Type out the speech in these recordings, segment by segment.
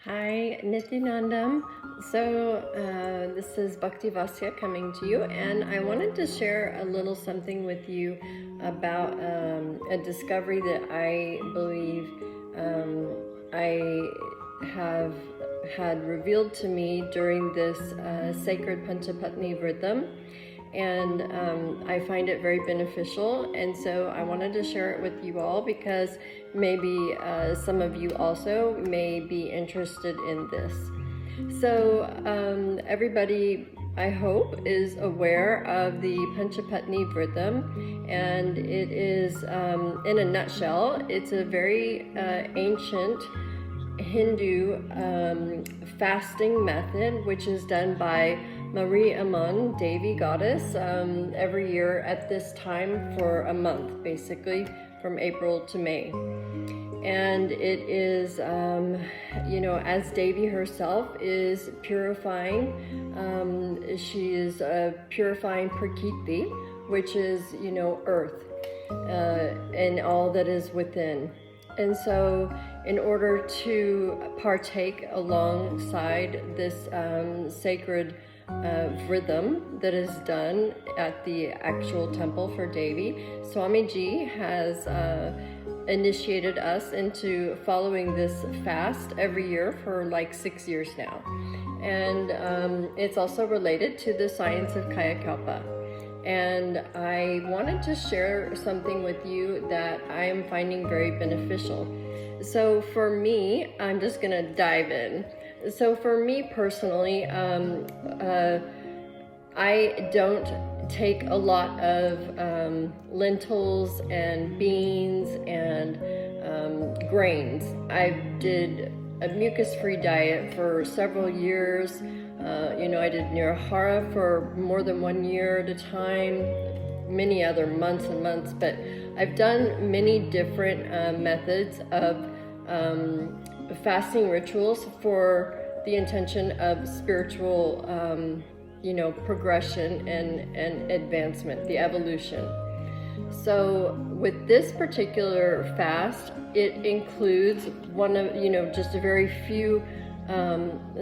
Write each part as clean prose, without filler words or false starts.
Hi, Nithyananda. This is Bhaktivasya coming to you, and I wanted to share a little something with you about a discovery that I believe I have had revealed to me during this sacred Pachai Patni Vratham, and I find it very beneficial, and so I wanted to share it with you all because maybe some of you also may be interested in this. So everybody, I hope, is aware of the Pachai Patni Vratham, and it is, in a nutshell, it's a very ancient Hindu fasting method, which is done by Marie Aman, Devi goddess, every year at this time for a month, basically from April to May. And it is, as Devi herself is purifying, she is purifying Prakriti, which is, earth, and all that is within. And so in order to partake alongside this sacred Vratham that is done at the actual temple for Devi, Swamiji has initiated us into following this fast every year for like 6 years now. And it's also related to the science of Kayakalpa. And I wanted to share something with you that I am finding very beneficial. So for me, I'm just gonna dive in. So for me personally, I don't take a lot of lentils and beans and grains. I did a mucus-free diet for several years. I did Nirahara for more than 1 year at a time, many other months and months, but I've done many different methods of fasting rituals for the intention of spiritual progression and advancement, the evolution. So with this particular fast, it includes one of, just a very few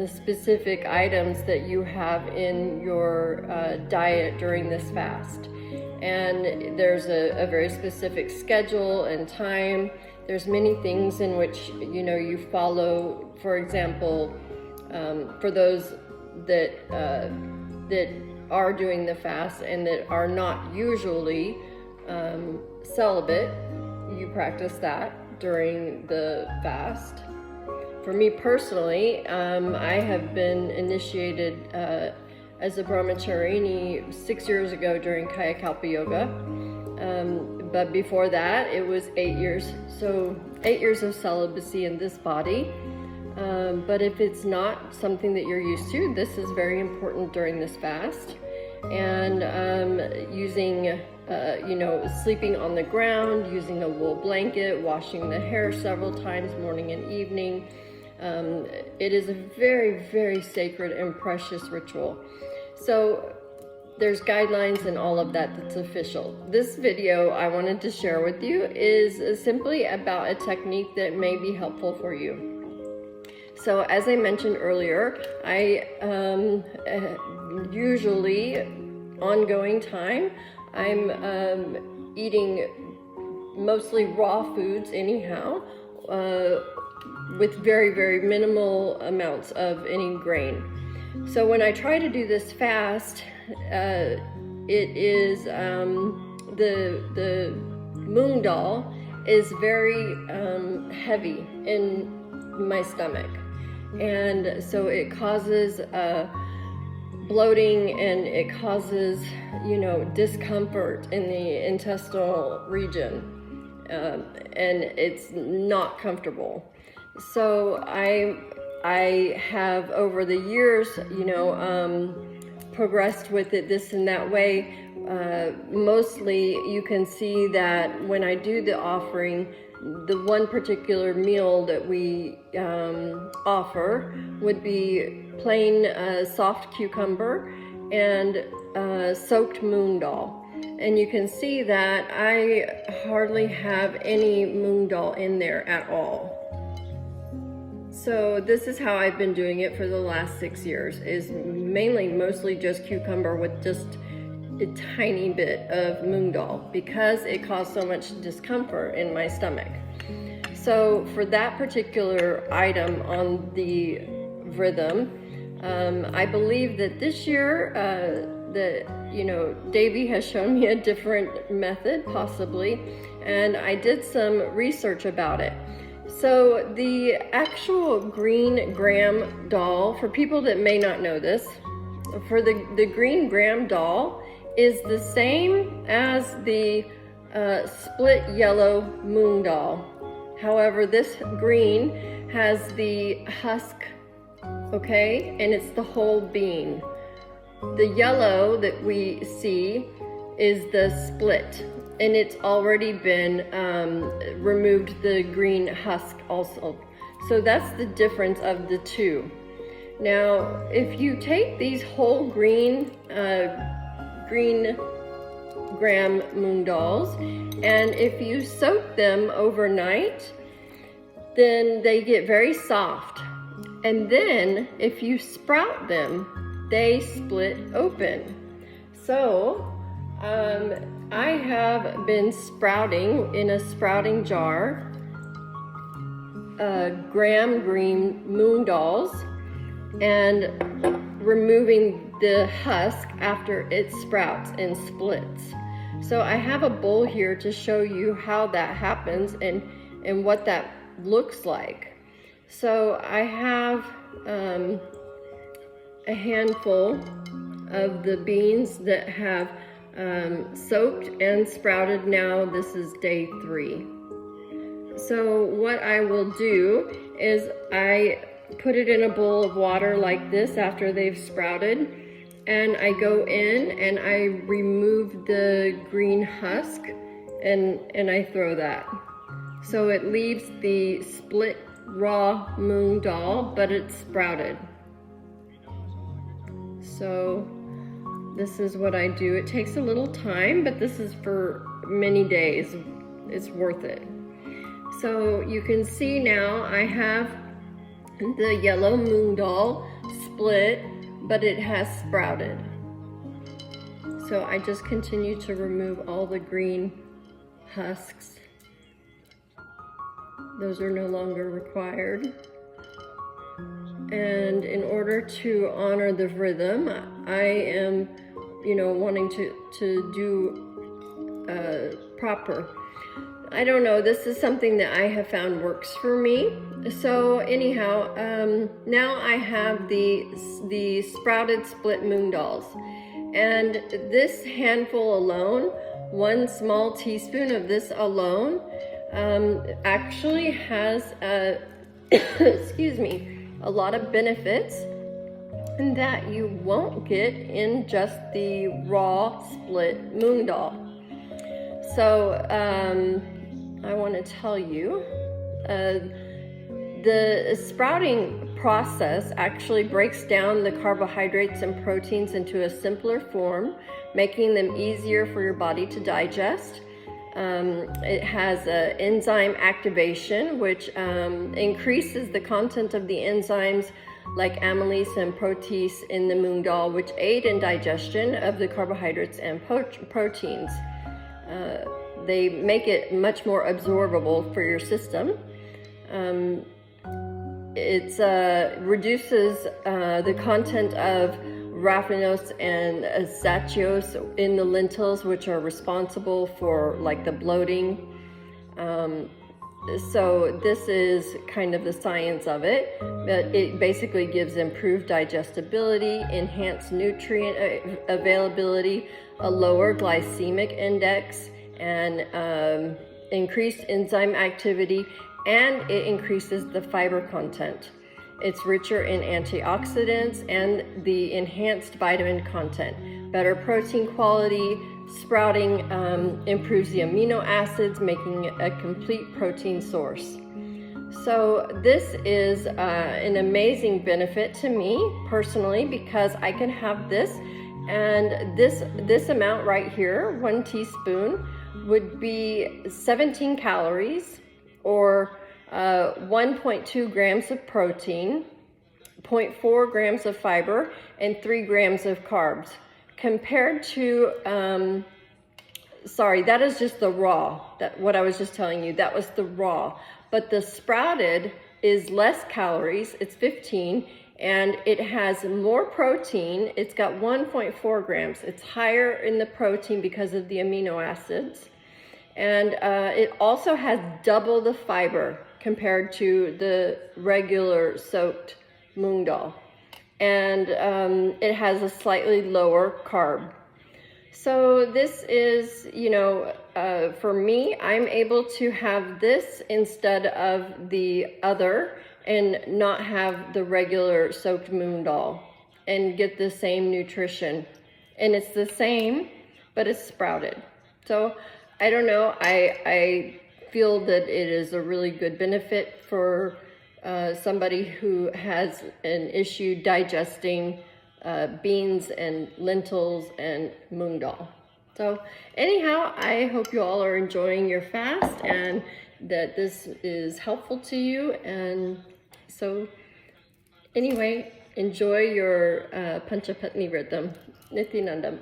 specific items that you have in your diet during this fast. And there's a very specific schedule and time. There's many things in which, you follow. For example, for those that are doing the fast and that are not usually celibate, you practice that during the fast. For me personally, I have been initiated as a brahmacharini 6 years ago during Kayakalpa Yoga. But before that, it was 8 years. So 8 years of celibacy in this body. But if it's not something that you're used to, this is very important during this fast. And using, sleeping on the ground, using a wool blanket, washing the hair several times, morning and evening. It is a very, very sacred and precious ritual. So there's guidelines and all of that that's official. This video I wanted to share with you is simply about a technique that may be helpful for you. So as I mentioned earlier, I usually, ongoing time, I'm eating mostly raw foods anyhow, with very, very minimal amounts of any grain. So when I try to do this fast, it is, the Moong dal is very heavy in my stomach. And so it causes bloating, and it causes, discomfort in the intestinal region, and it's not comfortable. So I have over the years, progressed with it this and that way. Mostly you can see that when I do the offering, the one particular meal that we offer would be plain soft cucumber and soaked moong dal. And you can see that I hardly have any moong dal in there at all. So this is how I've been doing it for the last 6 years, is mostly just cucumber with just a tiny bit of moong dal, because it caused so much discomfort in my stomach. So for that particular item on the Vratham, I believe that this year, Davy has shown me a different method, possibly, and I did some research about it. So the actual green gram dal, for people that may not know this, for the green gram dal is the same as the split yellow moong dal. However, this green has the husk, okay, and it's the whole bean. The yellow that we see is the split, and it's already been removed the green husk also. So that's the difference of the two. Now, if you take these whole green gram moong dals, and if you soak them overnight, then they get very soft. And then if you sprout them, they split open. So I have been sprouting in a sprouting jar gram green moong dals and removing the husk after it sprouts and splits. So I have a bowl here to show you how that happens and what that looks like. So I have a handful of the beans that have soaked and sprouted. Now this is day 3. So what I will do is I put it in a bowl of water like this after they've sprouted, and I go in and I remove the green husk and I throw that. So it leaves the split raw moong dal, but it's sprouted. So this is what I do. It takes a little time, but this is for many days. It's worth it. So you can see now I have the yellow moong dal split, but it has sprouted. So I just continue to remove all the green husks. Those are no longer required. And in order to honor the Vratham, I am, wanting to do proper. I don't know, this is something that I have found works for me. So anyhow, now I have the sprouted split moong dals. And this handful alone, 1 small teaspoon of this alone, actually has a lot of benefits that you won't get in just the raw split moong dal. So I want to tell you, the sprouting process actually breaks down the carbohydrates and proteins into a simpler form, making them easier for your body to digest. It has enzyme activation, which increases the content of the enzymes like amylase and protease in the moong dal, which aid in digestion of the carbohydrates and proteins. They make it much more absorbable for your system. It reduces the content of raffinose and zathiose in the lentils, which are responsible for like the bloating. So this is kind of the science of it, but it basically gives improved digestibility, enhanced nutrient availability, a lower glycemic index, and increased enzyme activity, and it increases the fiber content. It's richer in antioxidants and the enhanced vitamin content. Better protein quality. Sprouting improves the amino acids, making it a complete protein source. So this is an amazing benefit to me personally, because I can have this, and this amount right here, 1 teaspoon, would be 17 calories, or 1.2 grams of protein, 0.4 grams of fiber, and 3 grams of carbs. Compared to, sorry, that is just the raw. What I was just telling you, that was the raw. But the sprouted is less calories, it's 15, and it has more protein. It's got 1.4 grams. It's higher in the protein because of the amino acids. And it also has double the fiber compared to the regular soaked moong dal. And it has a slightly lower carb. So this is, for me, I'm able to have this instead of the other and not have the regular soaked moong dal and get the same nutrition. And it's the same, but it's sprouted. So I don't know, I feel that it is a really good benefit for somebody who has an issue digesting beans and lentils and moong dal. So anyhow, I hope you all are enjoying your fast and that this is helpful to you. And so anyway, enjoy your Pachai Patni Vratham. Nithyananda.